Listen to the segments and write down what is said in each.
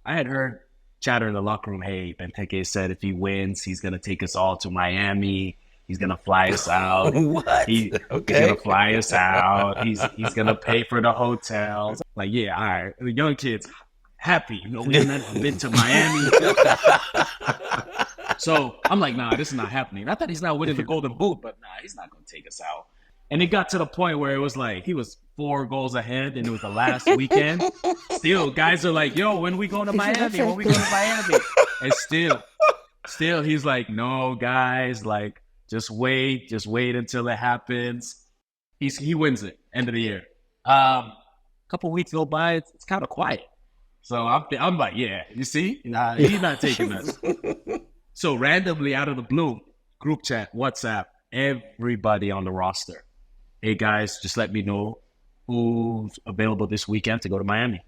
I had heard chatter in the locker room, hey, Benteke said if he wins, he's going to take us all to Miami. He's going to fly us out. What? He's going to Okay. fly us out. He's going to pay for the hotels. Like, yeah, all right. The young kids, happy. We've never been to Miami. So I'm like, nah, this is not happening. Not that he's not winning the Golden Boot, but nah, he's not going to take us out. And it got to the point where it was like he was 4 goals ahead, and it was the last weekend. Still, guys are like, yo, when we going to Miami? When we going to Miami? And still, he's like, no, guys, like, just wait until it happens. He wins it, end of the year. A couple weeks go by, it's kind of quiet. So I'm like, yeah, you see? Nah, he's not taking us. So randomly out of the blue, group chat, WhatsApp, everybody on the roster. Hey guys, just let me know who's available this weekend to go to Miami.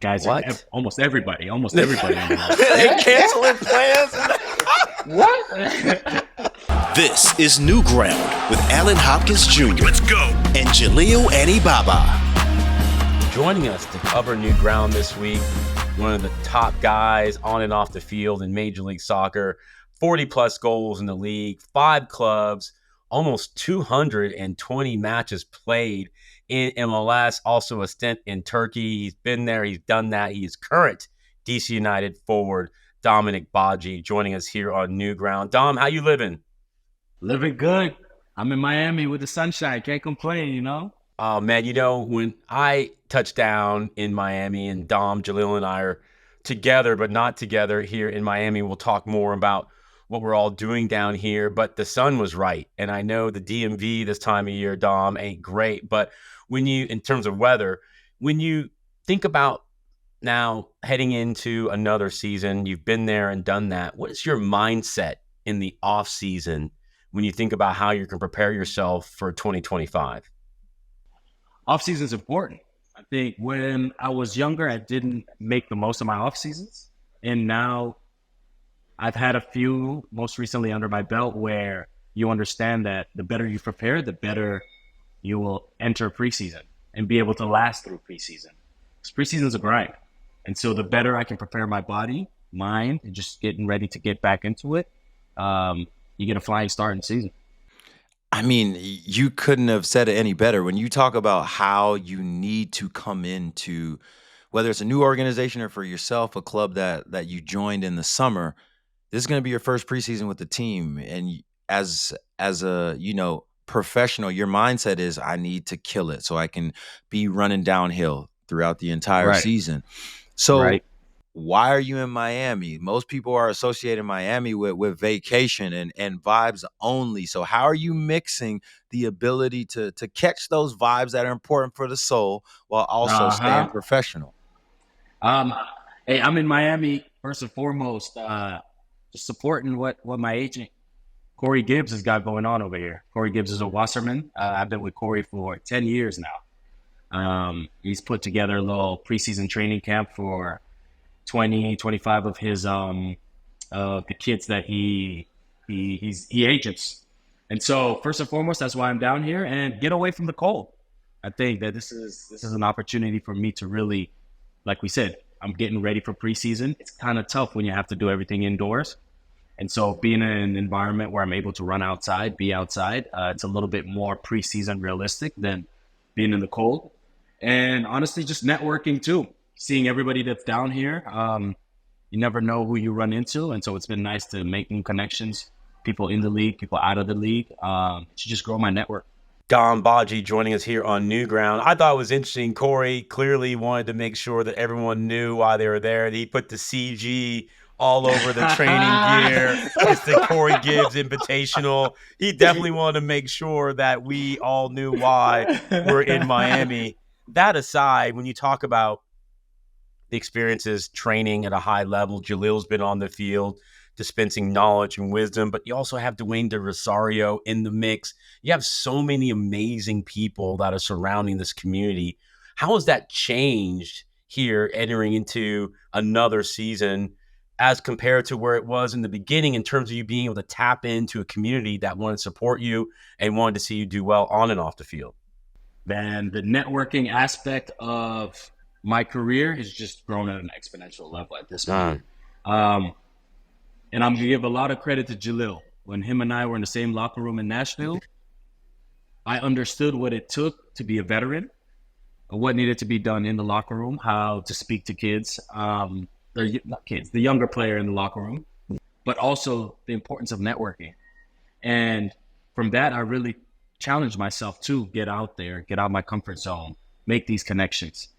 Guys, almost everybody on the roster. They canceling plans? What? This is New Ground with Allen Hopkins Jr. Let's go. And Jalil Anibaba. Joining us to cover New Ground this week, one of the top guys on and off the field in Major League Soccer, 40-plus goals in the league, 5 clubs, almost 220 matches played in MLS, also a stint in Turkey. He's been there. He's done that. He is current DC United forward, Dominique Badji, joining us here on New Ground. Dom, how you living? Living good. I'm in Miami with the sunshine. Can't complain, you know? Oh, man, you know, when I touched down in Miami and Dom, Jalil, and I are together, but not together here in Miami, we'll talk more about what we're all doing down here. But the sun was right. And I know the DMV this time of year, Dom, ain't great. But when you, in terms of weather, when you think about now heading into another season, you've been there and done that. What is your mindset in the off season when you think about how you can prepare yourself for 2025? Off season's important. I think when I was younger, I didn't make the most of my off seasons. And now I've had a few, most recently under my belt, where you understand that the better you prepare, the better you will enter preseason and be able to last through preseason. Because preseason's a grind. And so the better I can prepare my body, mind, and just getting ready to get back into it, you get a flying start in the season. I mean, you couldn't have said it any better. When you talk about how you need to come into, whether it's a new organization or for yourself, a club that you joined in the summer, this is going to be your first preseason with the team. And as a, professional, your mindset is, I need to kill it so I can be running downhill throughout the entire season. So why are you in Miami? Most people are associating Miami with vacation and vibes only. So how are you mixing the ability to catch those vibes that are important for the soul while also staying professional? Hey, I'm in Miami first and foremost, just supporting what my agent Cory Gibbs has got going on over here. Cory Gibbs is a Wasserman. I've been with Cory for 10 years now. He's put together a little preseason training camp for 25 of his the kids that he agents. And so first and foremost, that's why I'm down here, and get away from the cold. I think that this is an opportunity for me to really, like we said, I'm getting ready for preseason. It's kind of tough when you have to do everything indoors. And so being in an environment where I'm able to run outside, be outside, it's a little bit more preseason realistic than being in the cold. And honestly, just networking too. Seeing everybody that's down here, you never know who you run into. And so it's been nice to make new connections, people in the league, people out of the league, to just grow my network. Dom Badji joining us here on New Ground. I thought it was interesting. Cory clearly wanted to make sure that everyone knew why they were there. He put the CG all over the training gear. It's the Cory Gibbs Invitational. He definitely wanted to make sure that we all knew why we're in Miami. That aside, when you talk about the experiences training at a high level, Jalil's been on the field dispensing knowledge and wisdom, but you also have Dwayne De Rosario in the mix. You have so many amazing people that are surrounding this community. How has that changed here entering into another season as compared to where it was in the beginning in terms of you being able to tap into a community that wanted to support you and wanted to see you do well on and off the field? Then the networking aspect of my career has just grown at an exponential level at this point. And I'm gonna give a lot of credit to Jalil. When him and I were in the same locker room in Nashville, I understood what it took to be a veteran, what needed to be done in the locker room, how to speak to kids, the younger player in the locker room, but also the importance of networking. And from that, I really challenged myself to get out there, get out of my comfort zone, make these connections.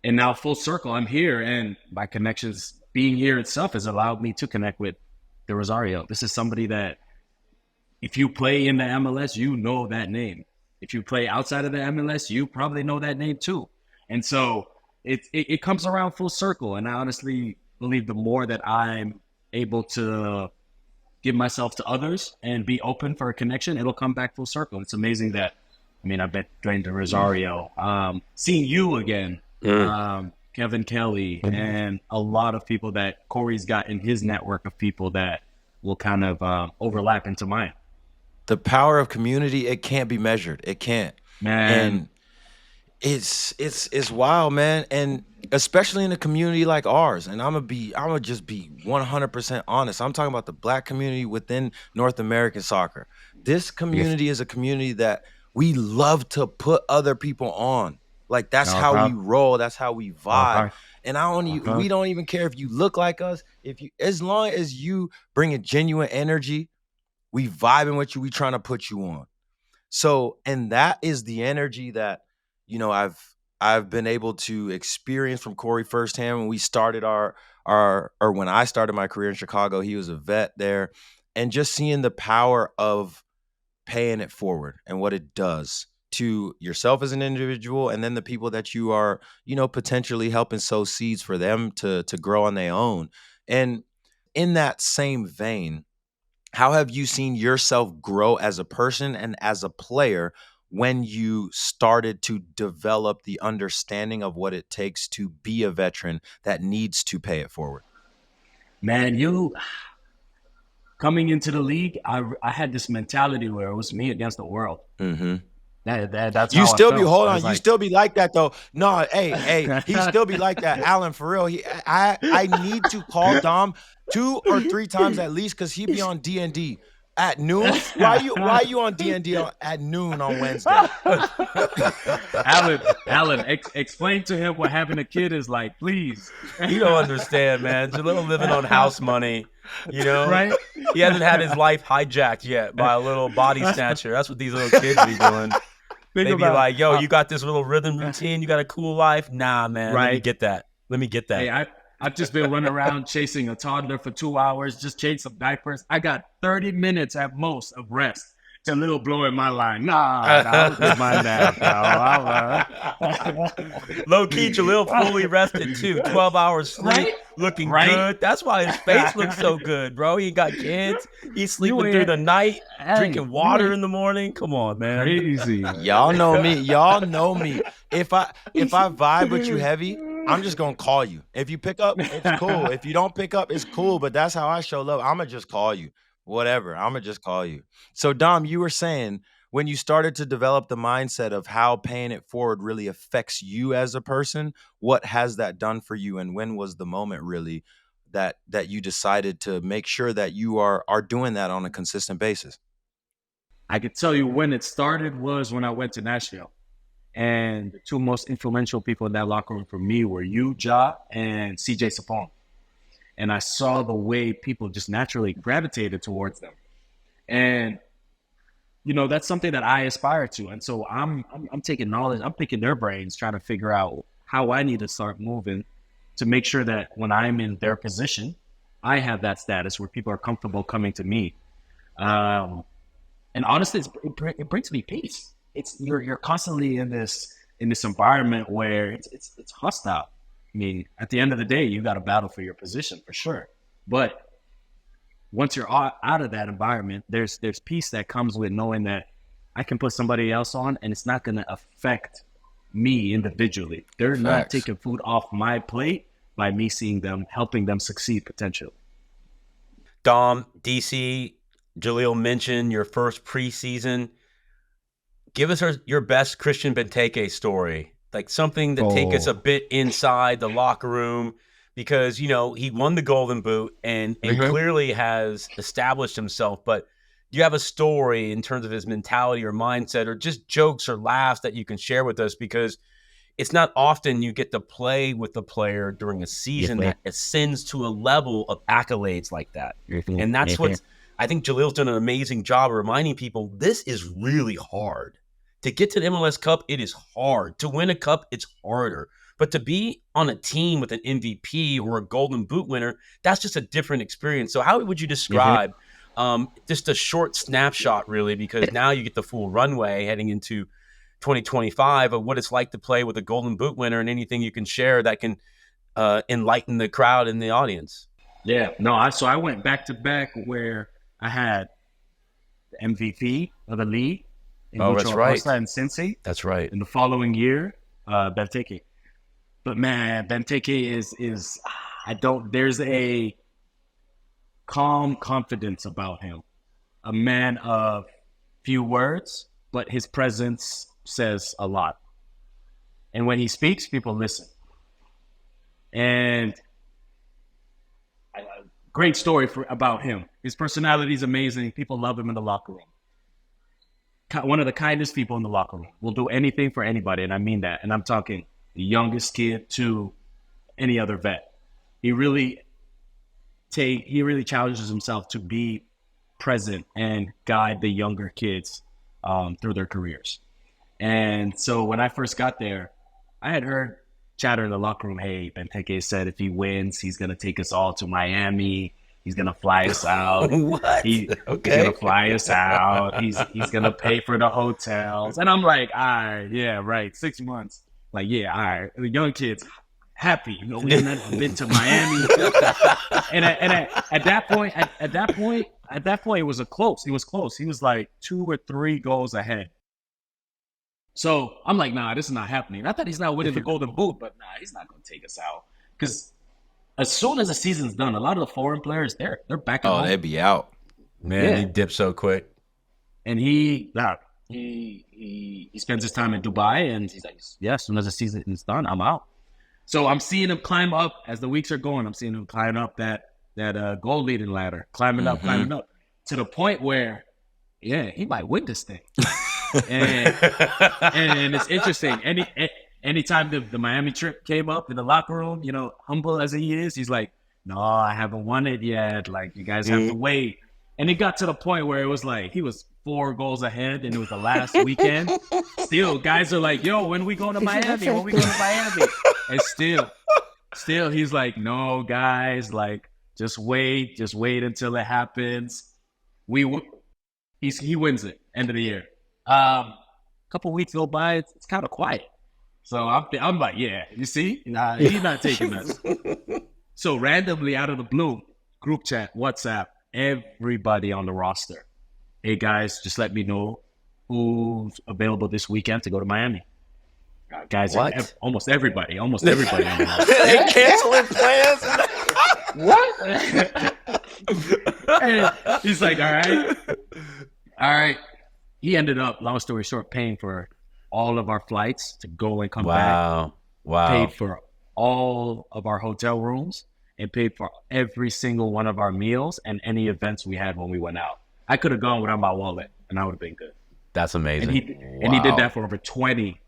And now full circle, I'm here, and my connections, being here itself has allowed me to connect with the Rosario. This is somebody that if you play in the MLS, you know that name. If you play outside of the MLS, you probably know that name too. And so it comes around full circle. And I honestly believe the more that I'm able to give myself to others and be open for a connection, it'll come back full circle. It's amazing that, I bet Dwayne De Rosario, seeing you again, Kevin Kelly, and a lot of people that Cory's got in his network of people that will kind of overlap into mine. The power of community, it can't be measured. It can't. Man. And it's wild, man. And especially in a community like ours. And I'm gonna just be 100% honest. I'm talking about the Black community within North American soccer. This community is a community that we love to put other people on. Like that's how we roll. That's how we vibe. And we don't even care if you look like us. As long as you bring a genuine energy, we vibing with you. We trying to put you on. So, and that is the energy that, I've been able to experience from Cory firsthand. When we started when I started my career in Chicago, he was a vet there, and just seeing the power of paying it forward and what it does to yourself as an individual, and then the people that you are, potentially helping sow seeds for them to grow on their own. And in that same vein, how have you seen yourself grow as a person and as a player when you started to develop the understanding of what it takes to be a veteran that needs to pay it forward? Man, coming into the league, I had this mentality where it was me against the world. Mm-hmm. That's you how still I be felt. hold on. You still be like that though. No, hey, he still be like that, Allen. For real, I need to call Dom 2 or 3 times at least because he be on D&D at noon. Why you on D&D at noon on Wednesday? Allen, explain to him what having a kid is like, please. You don't understand, man. Jalil living on house money, Right? He hasn't had his life hijacked yet by a little body snatcher. That's what these little kids be doing. They be like, yo, you got this little rhythm routine. You got a cool life. Nah, man. Right. Let me get that. Hey, I've just been running around chasing a toddler for 2 hours, just change some diapers. I got 30 minutes at most of rest. Jalil blowing my line. Nah, with my nap. Low key, Jalil fully rested too. 12 hours sleep, looking good. That's why his face looks so good, bro. He got kids. He's sleeping through the night, drinking water in the the Come on, man. Crazy. Y'all know me. If I vibe with you heavy, I'm just gonna call you. If you pick up, it's cool. If you don't pick up, it's cool. But that's how I show love. I'ma just call you. Whatever. I'ma just call you. So Dom, you were saying when you started to develop the mindset of how paying it forward really affects you as a person, what has that done for you? And when was the moment really that you decided to make sure that you are doing that on a consistent basis? I could tell you when it started was when I went to Nashville. And the 2 most influential people in that locker room for me were you, Ja, and CJ Sapong. And I saw the way people just naturally gravitated towards them. And, that's something that I aspire to. And so I'm taking knowledge, I'm picking their brains, trying to figure out how I need to start moving to make sure that when I'm in their position, I have that status where people are comfortable coming to me. And honestly, it brings me peace. You're constantly in this environment where it's hostile. I mean, at the end of the day, you got to battle for your position for sure. But once you're out of that environment, there's peace that comes with knowing that I can put somebody else on and it's not going to affect me individually. They're not taking food off my plate by me seeing them, helping them succeed potentially. Dom, DC, Jalil mentioned your first preseason. Give us your best Christian Benteke story like something to take us a bit inside the locker room, because, you know, he won the Golden Boot and clearly has established himself. But do you have a story in terms of his mentality or mindset, or just jokes or laughs that you can share with us? Because it's not often you get to play with the player during a season that ascends to a level of accolades like that. And that's what I think Jalil's done an amazing job of reminding people. This is really hard. To get to the MLS Cup, it is hard. To win a cup, it's harder. But to be on a team with an MVP or a Golden Boot winner, that's just a different experience. So how would you describe just a short snapshot, really, because now you get the full runway heading into 2025 of what it's like to play with a Golden Boot winner, and anything you can share that can enlighten the crowd and the audience? Yeah, no, so I went back to back where I had the MVP of the league. That's right. And Cincy. That's right. In the following year, Benteke. But man, Benteke is there's a calm confidence about him. A man of few words, but his presence says a lot. And when he speaks, people listen. And great story about him. His personality is amazing. People love him in the locker room. One of the kindest people in the locker room. Will do anything for anybody, and I mean that. And I'm talking the youngest kid to any other vet. He really challenges himself to be present and guide the younger kids through their careers. And so when I first got there, I had heard chatter in the locker room, hey, Benteke said if he wins, he's going to take us all to Miami. He's going to fly us out. What? He's going to fly us out. He's going to pay for the hotels. And I'm like, all right, yeah, right, 6 months. Like, yeah, all right. The young kids happy. You know, we haven't been to Miami. and at that point, it was close. He was close. He was like 2 or 3 goals ahead. So I'm like, nah, this is not happening. I thought he's not winning the Golden Boot, but nah, he's not going to take us out. Because as soon as the season's done, a lot of the foreign players, they're back at home. Oh, they'd be out. Man, he dipped so quick. And he spends his time in Dubai, and he's like, yeah, as soon as the season is done, I'm out. So I'm seeing him climb up as the weeks are going. I'm seeing him climb up that goal leading ladder, climbing up to the point where, yeah, he might win this thing. and it's interesting. Anytime the Miami trip came up in the locker room, you know, humble as he is, he's like, no, I haven't won it yet. Like, you guys have to wait. And it got to the point where it was like he was 4 goals ahead, and it was the last weekend. Still, guys are like, yo, when we going to Miami? When we going to Miami? And still, he's like, no, guys, like, just wait until it happens. He wins it, end of the year. A couple weeks go by, it's kind of quiet. So I'm like, yeah, you see? Nah, he's not taking us. So randomly out of the blue, group chat, WhatsApp, everybody on the roster. Hey guys, just let me know who's available this weekend to go to Miami. Guys, almost everybody on the roster. They canceling plans? What? And he's like, all right. He ended up, long story short, paying for all of our flights to go and come back. Wow. Paid for all of our hotel rooms and paid for every single one of our meals and any events we had when we went out. I could have gone without my wallet, and I would have been good. That's amazing. And he did that for over 20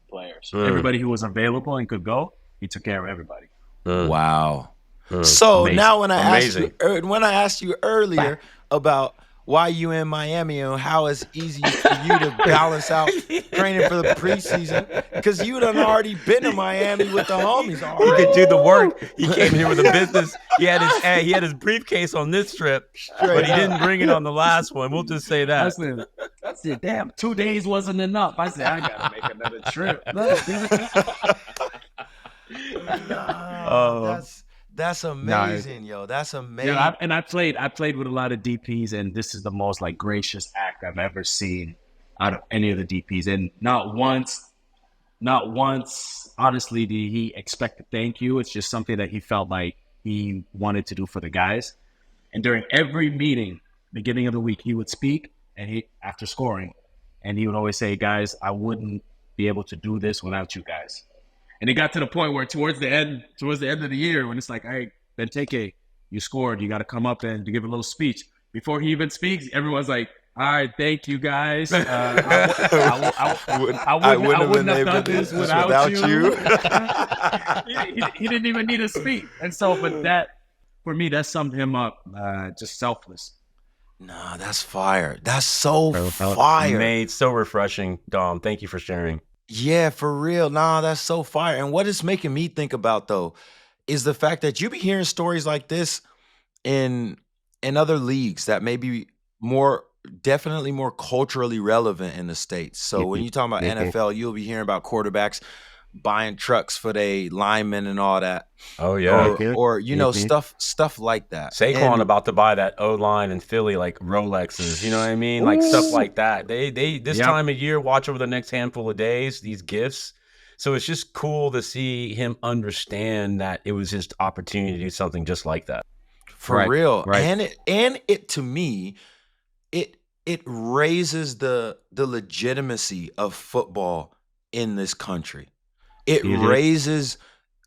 players. Everybody who was available and could go, he took care of everybody. Wow. So Amazing. now when I asked you earlier about why you in Miami and how it's easy for you to balance out training for the preseason, because you done already been to Miami with the homies already. He could do the work. He came here with a business. He had his briefcase on this trip, but he didn't bring it on the last one. We'll just say that. I said, damn, 2 days wasn't enough. I said, I got to make another trip. That's amazing, yo. That's amazing. Yeah, I played with a lot of DPs, and this is the most like gracious act I've ever seen out of any of the DPs. And not once, honestly, did he expect to thank you. It's just something that he felt like he wanted to do for the guys. And during every meeting, beginning of the week, he would speak, and after scoring, and he would always say, guys, I wouldn't be able to do this without you guys. And it got to the point where towards the end of the year, when it's like, all right, Benteke, you scored. You got to come up and to give a little speech. Before he even speaks, everyone's like, all right, thank you guys. I wouldn't have done this without you. he didn't even need to speak. And so, but that, for me, that summed him up, just selfless. Nah, that's fire. That's so fire. Mate, so refreshing, Dom. Thank you for sharing. Yeah, for real. Nah, that's so fire. And what it's making me think about, though, is the fact that you be hearing stories like this in other leagues that may be definitely more culturally relevant in the States. So when you talk about NFL, you'll be hearing about quarterbacks buying trucks for their linemen and all that. Oh yeah. Or stuff like that. Saquon about to buy that O-line in Philly, like Rolexes, you know what I mean? Like stuff like that. They this time of year, watch over the next handful of days, these gifts. So it's just cool to see him understand that it was his opportunity to do something just like that. For real. Right. And it to me, it raises the legitimacy of football in this country. It raises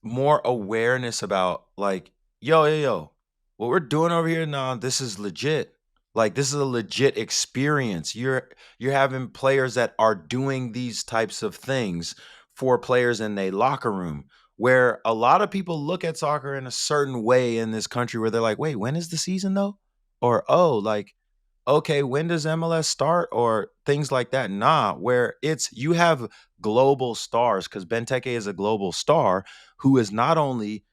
more awareness about like, yo, what we're doing over here now, this is legit. Like, this is a legit experience. You're having players that are doing these types of things for players in their locker room, where a lot of people look at soccer in a certain way in this country where they're like, wait, when is the season though? Or, okay, when does MLS start? Or things like that. Nah, where you have global stars, because Benteke is a global star who is not only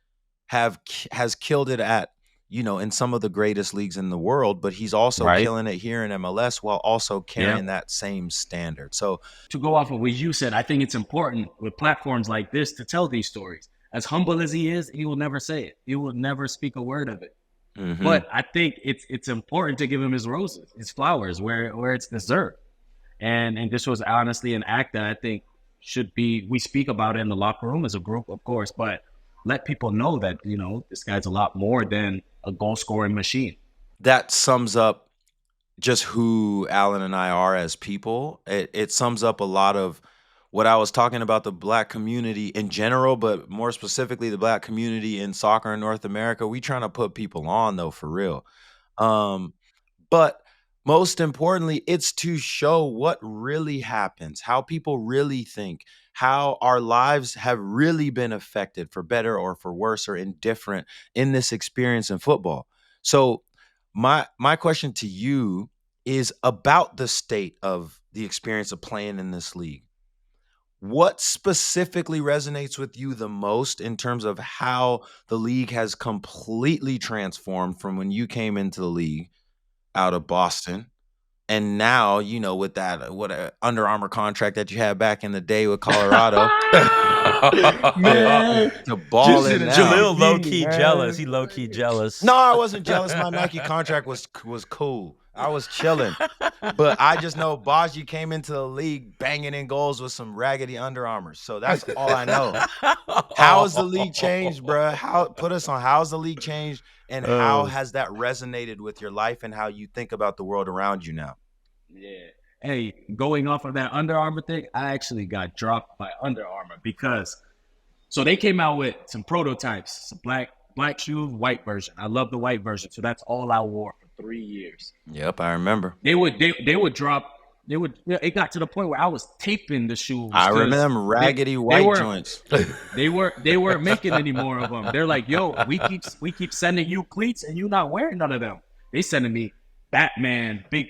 has killed it at, in some of the greatest leagues in the world, but he's also killing it here in MLS while also carrying that same standard. So to go off of what you said, I think it's important with platforms like this to tell these stories. As humble as he is, he will never say it. He will never speak a word of it. Mm-hmm. But I think it's important to give him his roses, his flowers, where it's deserved. And this was honestly an act that I think we speak about it in the locker room as a group, of course, but let people know that, this guy's a lot more than a goal scoring machine. That sums up just who Allen and I are as people. It sums up a lot of what I was talking about the Black community in general, but more specifically the Black community in soccer in North America. We trying to put people on though, for real. But most importantly, it's to show what really happens, how people really think, how our lives have really been affected for better or for worse or indifferent in this experience in football. So my question to you is about the state of the experience of playing in this league. What specifically resonates with you the most in terms of how the league has completely transformed from when you came into the league out of Boston? And now, with that, Under Armour contract that you had back in the day with Colorado. Man. To ball in now. Jalil low-key jealous. He low-key jealous. No, I wasn't jealous. My Nike contract was cool. I was chilling. But I just know Badji came into the league banging in goals with some raggedy Under Armour. So that's all I know. How has the league changed, bro? How's the league changed? And how has that resonated with your life and how you think about the world around you now? Yeah. Hey, going off of that Under Armour thing, I actually got dropped by Under Armour because they came out with some prototypes, some black shoes, white version. I love the white version, so that's all I wore for 3 years. Yep, I remember. They would drop. It got to the point where I was taping the shoes. I remember raggedy white joints. They weren't making any more of them. They're like, yo, we keep sending you cleats and you not wearing none of them. They sending me Batman, big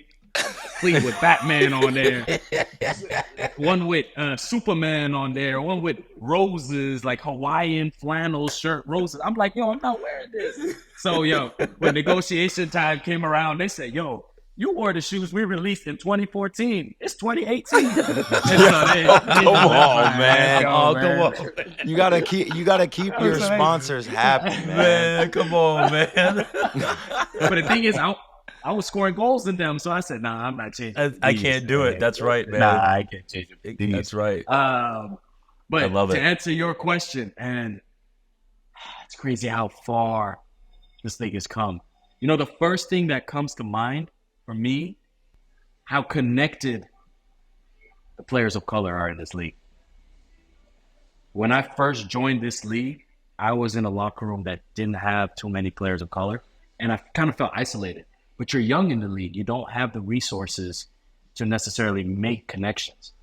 cleat with Batman on there, one with Superman on there, one with roses, like Hawaiian flannel shirt roses. I'm like, yo, I'm not wearing this. So when negotiation time came around, they said, yo, you wore the shoes we released in 2014. It's 2018. Come on, man. Come on. You gotta keep your sponsors happy, man. Come on, man. But the thing is, I was scoring goals in them, so I said, nah, I'm not changing. I can't do it. That's right, man. Nah, I can't change it. That's right. But I love it. To answer your question, and it's crazy how far this league has come. The first thing that comes to mind for me, how connected the players of color are in this league. when I first joined this league, I was in a locker room that didn't have too many players of color, and I kind of felt isolated. But you're young in the league. You don't have the resources to necessarily make connections.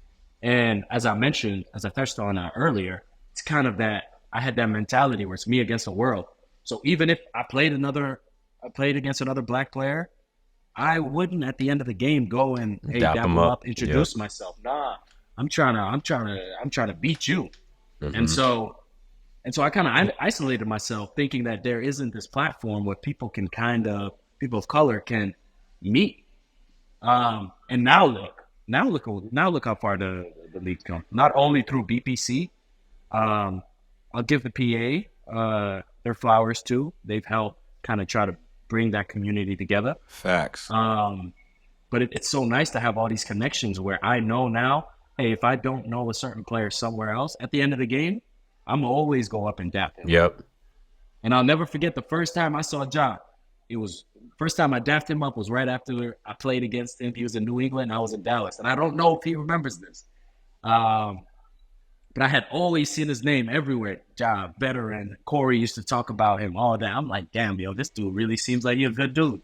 And as I mentioned, as I touched on earlier, it's kind of that I had that mentality where it's me against the world. So even if I played against another black player, I wouldn't at the end of the game go and dap him up, introduce myself. Nah, I'm trying to beat you. Mm-hmm. And so I kind of isolated myself, thinking that there isn't this platform where people of color can meet. And now look how far the league's come. Not only through BPC, I'll give the PA their flowers too. They've helped kind of try to bring that community together. Facts. But it's so nice to have all these connections where I know now, hey, if I don't know a certain player somewhere else, at the end of the game, I'm always go up and dap him. Yep. And I'll never forget the first time I saw John. First time I dapped him up was right after I played against him. He was in New England, I was in Dallas. And I don't know if he remembers this. But I had always seen his name everywhere. Ja, veteran. Cory used to talk about him, all that. I'm like, damn, yo, this dude really seems like you're a good dude.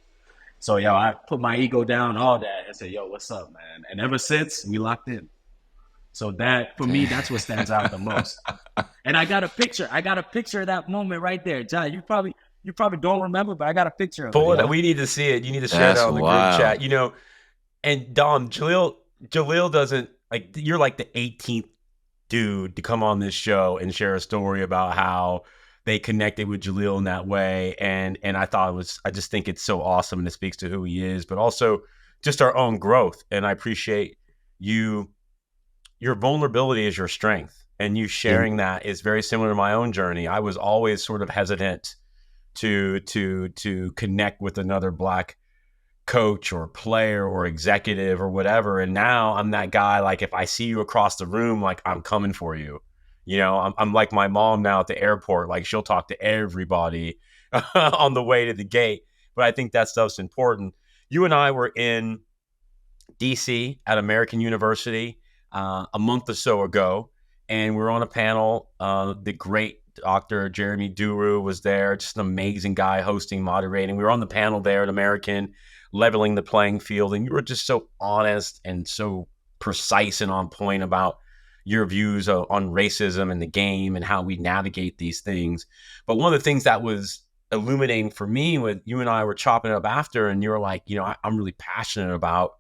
So, yo, I put my ego down, all that, and said, yo, what's up, man? And ever since, we locked in. So that, for me, that's what stands out the most. And I got a picture. Of that moment right there. Ja, you probably don't remember, but I got a picture of it. Pull it up. We need to see it. You need to share it on the group chat. You know, and Dom, Jalil doesn't, like, you're like the 18th dude to come on this show and share a story about how they connected with Jalil in that way. And I just think it's so awesome, and it speaks to who he is, but also just our own growth. And I appreciate your vulnerability is your strength, and you sharing that is very similar to my own journey. I was always sort of hesitant to connect with another black coach or player or executive or whatever. And now I'm that guy, like, if I see you across the room, like, I'm coming for you. You know, I'm like my mom now at the airport, like, she'll talk to everybody on the way to the gate. But I think that stuff's important. You and I were in DC at American University a month or so ago, and we were on a panel. The great Dr. Jeremy Duru was there, just an amazing guy hosting, moderating. We were on the panel there at American, leveling the playing field, and you were just so honest and so precise and on point about your views on racism and the game and how we navigate these things. But one of the things that was illuminating for me when you and I were chopping it up after, and you were like, you know, I'm really passionate about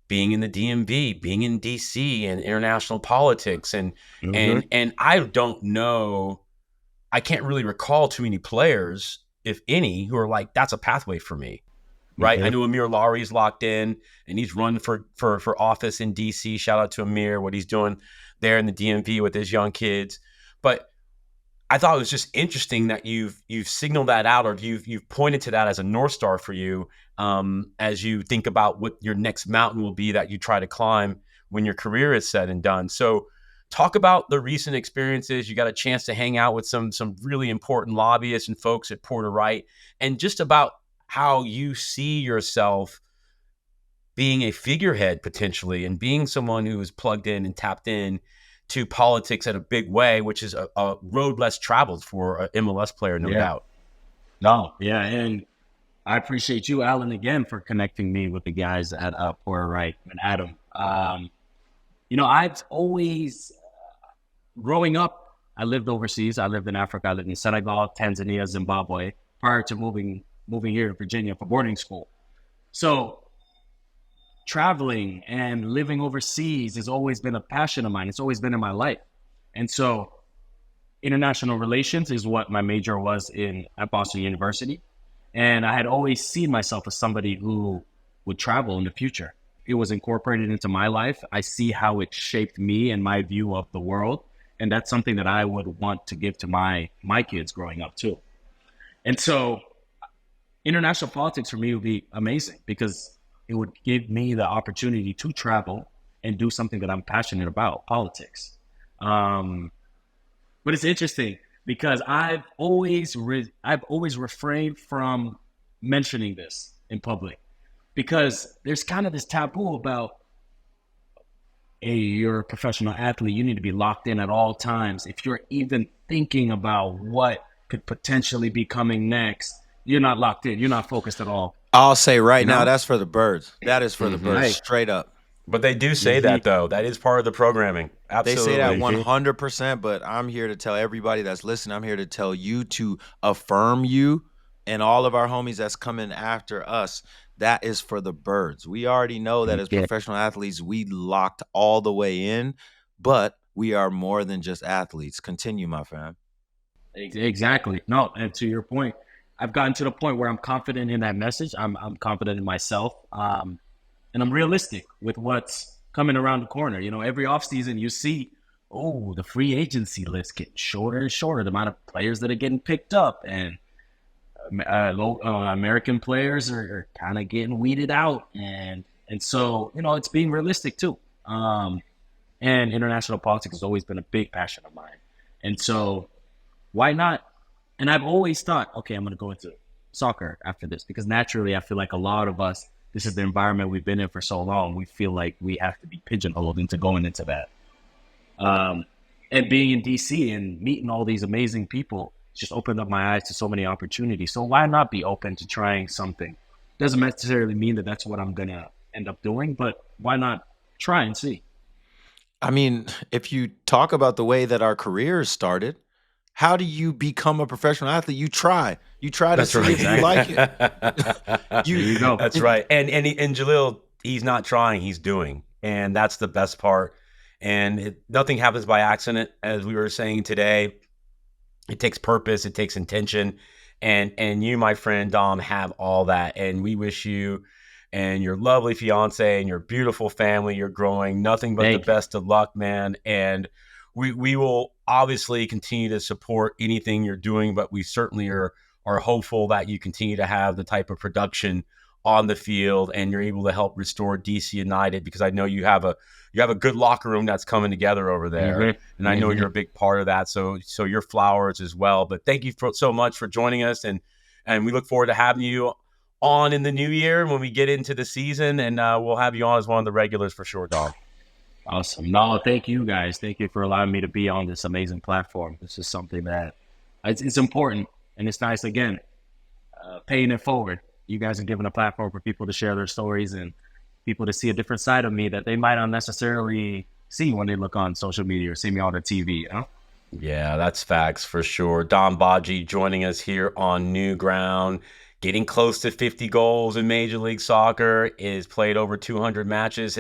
being in the DMV, being in DC and international politics. And I don't know, I can't really recall too many players, if any, who are like, that's a pathway for me. Right. Mm-hmm. I know Amir Lowry's locked in, and he's run for office in DC. Shout out to Amir, what he's doing there in the DMV with his young kids. But I thought it was just interesting that you've signaled that out, or you've pointed to that as a North Star for you, as you think about what your next mountain will be that you try to climb when your career is said and done. So talk about the recent experiences. You got a chance to hang out with some really important lobbyists and folks at Porter Wright, and just about how you see yourself being a figurehead potentially, and being someone who is plugged in and tapped in to politics in a big way, which is a road less traveled for an MLS player, no doubt. No, yeah, and I appreciate you, Allen, again, for connecting me with the guys at Porter Wright and Adam. You know, I've always, growing up, I lived overseas. I lived in Africa. I lived in Senegal, Tanzania, Zimbabwe, prior to moving here to Virginia for boarding school. So traveling and living overseas has always been a passion of mine. It's always been in my life. And so international relations is what my major was at Boston University. And I had always seen myself as somebody who would travel in the future. It was incorporated into my life. I see how it shaped me and my view of the world. And that's something that I would want to give to my kids growing up too. And so international politics for me would be amazing, because it would give me the opportunity to travel and do something that I'm passionate about, politics. But it's interesting because I've always refrained from mentioning this in public, because there's kind of this taboo about hey, you're a professional athlete. You need to be locked in at all times. If you're even thinking about what could potentially be coming next, you're not locked in. You're not focused at all. I'll say right You now, know? that's for the birds. That is for the birds, Right. straight up. But they do say that, though. That is part of the programming. They Absolutely. say that 100%, but I'm here to tell everybody that's listening, I'm here to tell you to affirm you and all of our homies that's coming after us. That is for the birds. We already know that as professional athletes, we locked all the way in, but we are more than just athletes. Continue, my fam. Exactly. No, and to your point, I've gotten to the point where I'm confident in that message. I'm confident in myself. And I'm realistic with what's coming around the corner. You know, every offseason you see, the free agency list getting shorter and shorter, the amount of players that are getting picked up, and American players are kind of getting weeded out. And so, you know, it's being realistic too. And international politics has always been a big passion of mine. And so why not? And I've always thought, okay, I'm going to go into soccer after this, because naturally I feel like a lot of us, this is the environment we've been in for so long. We feel like we have to be pigeonholed into going into that. And being in DC and meeting all these amazing people just opened up my eyes to so many opportunities. So why not be open to trying something? Doesn't necessarily mean that that's what I'm going to end up doing, but why not try and see? I mean, if you talk about the way that our careers started, how do you become a professional athlete? You try to see if you like it. You know. That's right. And Jalil, he's not trying, he's doing. And that's the best part. And nothing happens by accident, as we were saying today. It takes purpose, it takes intention. And you, my friend Dom, have all that. And we wish you and your lovely fiance and your beautiful family, you're growing nothing but the best of luck, man. And we will obviously continue to support anything you're doing, but we certainly are hopeful that you continue to have the type of production on the field and you're able to help restore DC United, because I know you have a good locker room that's coming together over there. And I know you're a big part of that. So your flowers as well. But thank you so much for joining us. And we look forward to having you on in the new year when we get into the season, and we'll have you on as one of the regulars for sure, Dom. Awesome. No, thank you guys. Thank you for allowing me to be on this amazing platform. This is something that it's important, and it's nice, again, paying it forward. You guys are giving a platform for people to share their stories and people to see a different side of me that they might not necessarily see when they look on social media or see me on the TV, you know? Yeah, that's facts for sure. Dom Badji joining us here on New Ground, getting close to 50 goals in Major League Soccer, is played over 200 matches,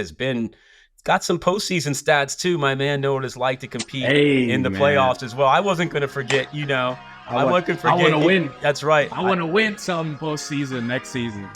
got some postseason stats too. My man know what it's like to compete in the playoffs as well. I wasn't going to forget, you know. I want to win. That's right. I want to win some postseason next season.